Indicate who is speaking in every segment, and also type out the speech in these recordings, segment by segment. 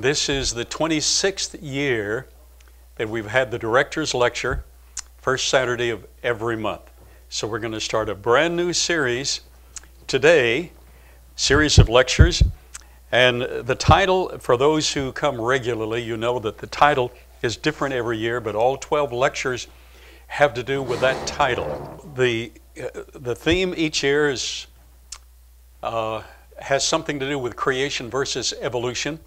Speaker 1: This is the 26th year that we've had the Director's Lecture, first Saturday of every month. So we're going to start a brand new series today, series of lectures. And the title, for those who come regularly, you know that the title is different every year, but all 12 lectures have to do with that title. The theme each year has something to do with creation versus evolution.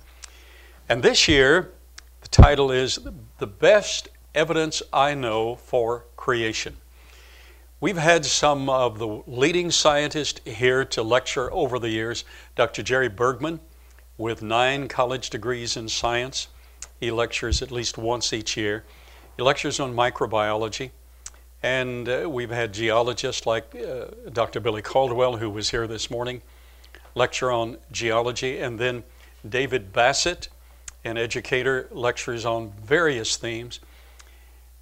Speaker 1: And this year, the title is The Best Evidence I Know for Creation. We've had some of the leading scientists here to lecture over the years. Dr. Jerry Bergman, with 9 college degrees in science. He lectures at least once each year. He lectures on microbiology. And we've had geologists like Dr. Billy Caldwell, who was here this morning, lecture on geology. And then David Bassett, an educator, lectures on various themes.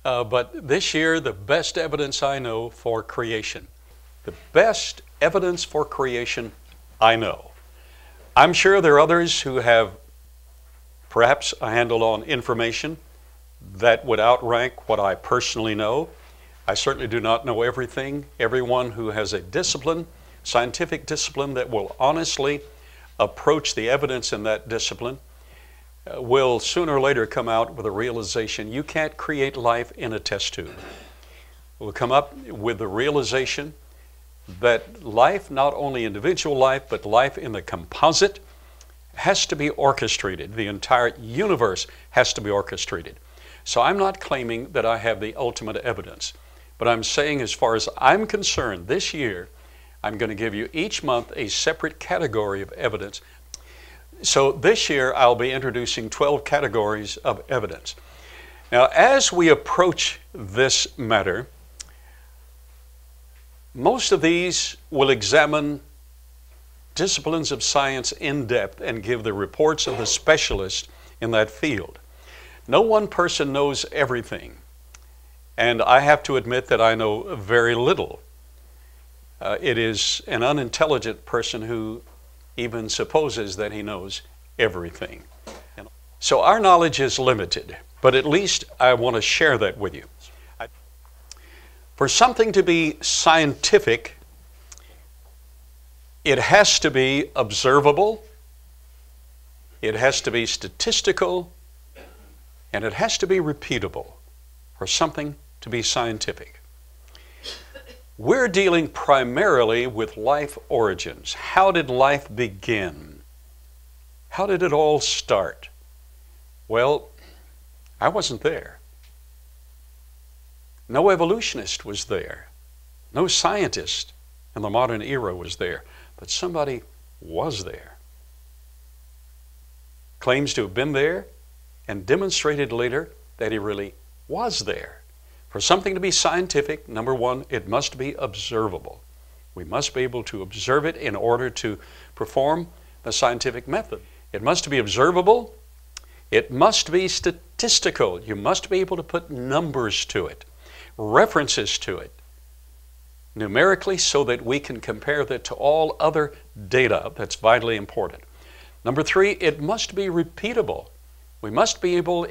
Speaker 1: But this year, the best evidence I know for creation. The best evidence for creation I know. I'm sure there are others who have perhaps a handle on information that would outrank what I personally know. I certainly do not know everything. Everyone who has a discipline, scientific discipline, that will honestly approach the evidence in that discipline will sooner or later come out with a realization you can't create life in a test tube. We'll come up with the realization that life, not only individual life, but life in the composite, has to be orchestrated. The entire universe has to be orchestrated. So I'm not claiming that I have the ultimate evidence, but I'm saying, as far as I'm concerned, this year, I'm going to give you each month a separate category of evidence. So this year, I'll be introducing 12 categories of evidence. Now, as we approach this matter, most of these will examine disciplines of science in depth and give the reports of the specialists in that field. No one person knows everything, and I have to admit that I know very little. It is an unintelligent person who even supposes that he knows everything. So our knowledge is limited, but at least I want to share that with you. For something to be scientific, it has to be observable, it has to be statistical, and it has to be repeatable for something to be scientific. We're dealing primarily with life origins. How did life begin? How did it all start? Well, I wasn't there. No evolutionist was there. No scientist in the modern era was there. But somebody was there. Claims to have been there and demonstrated later that he really was there. For something to be scientific, number one, it must be observable. We must be able to observe it in order to perform the scientific method. It must be observable. It must be statistical. You must be able to put numbers to it, references to it, numerically, so that we can compare that to all other data. That's vitally important. Number 3, it must be repeatable. We must be able,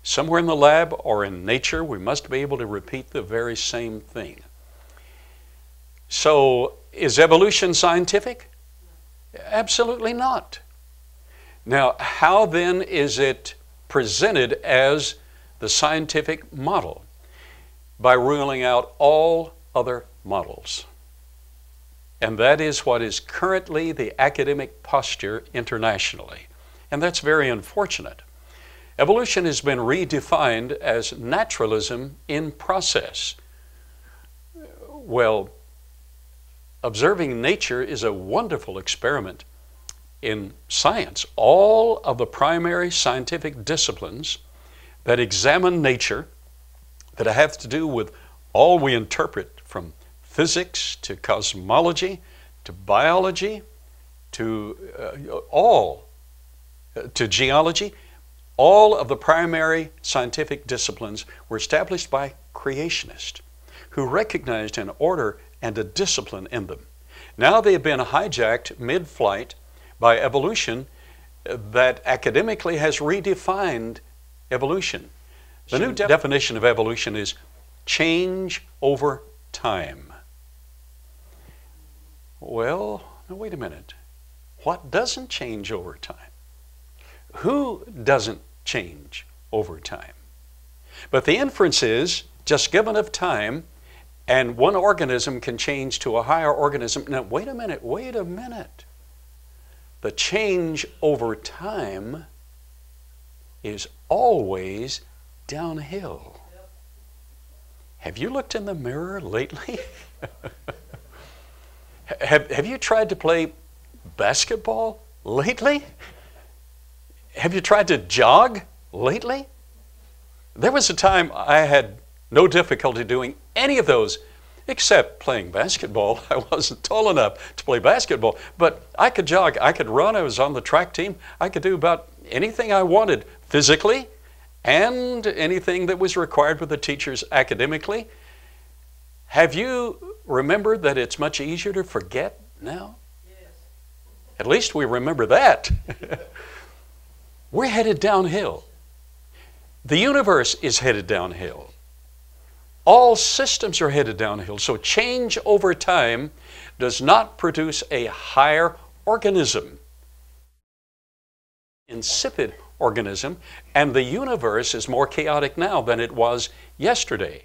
Speaker 1: somewhere in the lab or in nature, we must be able to repeat the very same thing. So, is evolution scientific? Absolutely not. Now, how then is it presented as the scientific model? By ruling out all other models. And that is what is currently the academic posture internationally. And that's very unfortunate. Evolution has been redefined as naturalism in process. Well, observing nature is a wonderful experiment in science. All of the primary scientific disciplines that examine nature, that have to do with all we interpret, from physics to cosmology to biology to geology, all of the primary scientific disciplines were established by creationists who recognized an order and a discipline in them. Now they have been hijacked mid-flight by evolution that academically has redefined evolution. The new definition of evolution is change over time. Well, now wait a minute. What doesn't change over time? Who doesn't change over time? But the inference is, just given enough time, and one organism can change to a higher organism. Now, wait a minute. The change over time is always downhill. Have you looked in the mirror lately? Have you tried to play basketball lately? Have you tried to jog lately? There was a time I had no difficulty doing any of those except playing basketball. I wasn't tall enough to play basketball, but I could jog, I could run, I was on the track team, I could do about anything I wanted physically and anything that was required with the teachers academically. Have you remembered that it's much easier to forget now? Yes. At least we remember that. We're headed downhill. The universe is headed downhill. All systems are headed downhill. So change over time does not produce a higher organism, insipid organism, and the universe is more chaotic now than it was yesterday.